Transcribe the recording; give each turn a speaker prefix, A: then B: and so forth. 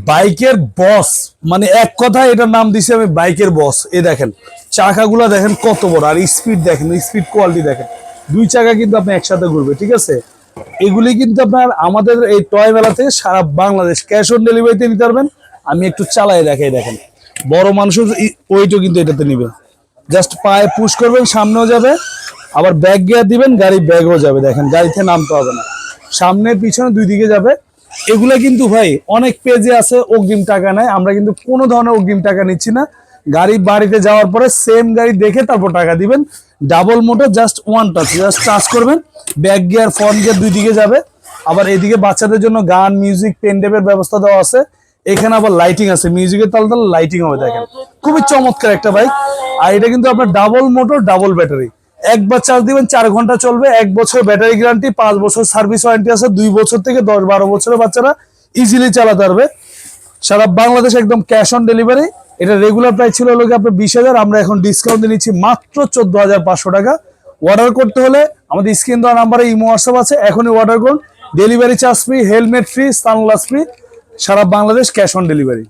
A: বাইকের বস, মানে এক কথা এটার নাম দিছি আমি বাইকের বস। এই দেখেন চাকাগুলো দেখেন কত বড়, আর স্পিড দেখেন, স্পিড কোয়ালিটি দেখেন। দুই চাকা কিন্তু আপনি একসাথে ঘুরবে, ঠিক আছে। এগুলি কিন্তু আপনার আমাদের এই টয় মেলা থেকে সারা বাংলাদেশ ক্যাশ অন ডেলিভারিতে নিতে পারবেন। আমি একটু চালাই দেখাই, দেখেন বড় মানুষের ওইটাও কিন্তু এটাতে নিবে। জাস্ট পায়ে পুশ করবেন, সামনেও যাবে, আবার ব্যাক গিয়ার দিবেন, গাড়ি ব্যাগও যাবে। দেখেন গাড়িতে নামতে হবে না, সামনে পিছনে দুই দিকে যাবে। এগুলা কিন্তু ভাই অনেক পেজে আছে অগ্রিম টাকা নেয়, আমরা কিন্তু কোনো ধরনের অগ্রিম টাকা নিচ্ছি না। গাড়ি বাড়িতে যাওয়ার পরে সেম গাড়ি দেখে তারপর টাকা দিবেন। Double motor, just one touch, just touch করবেন, ব্যাক গিয়ার ফ্রন্ট গিয়ার দুই দিকে যাবে। আবার এদিকে বাচ্চাদের জন্য গান, মিউজিক, পেন ড্রাইভের ব্যবস্থা দেওয়া আছে। এখানে আবার লাইটিং আছে, মিউজিকের তালে তালে লাইটিং হবে। দেখেন খুবই চমৎকার একটা বাইক। আর এটা কিন্তু আপনার ডাবল মোটর, ডাবল ব্যাটারি। একবার চার্জ দিবেন 4 ঘন্টা চলবে, 1 বছর ব্যাটারি গ্যারান্টি, 5 বছর সার্ভিস ওয়ারেন্টি আছে। 2 বছর থেকে 10-12 বছরের বাচ্চারা ইজিলি চালাতে পারবে। সারা বাংলাদেশ একদম ক্যাশ অন ডেলিভারি। এটা রেগুলার প্রাইস ছিল হলো আপনার 20,000, আমরা এখন ডিসকাউন্ট দিয়ে নিচ্ছি মাত্র 14,500 টাকা। অর্ডার করতে হলে আমাদের স্ক্রিন দেওয়া নাম্বারে ইমো হোয়াটসঅ্যাপ আছে, এখনই অর্ডার করুন। Delivery charge free, helmet free, sunglass free, সারা বাংলাদেশ ক্যাশ অন ডেলিভারি।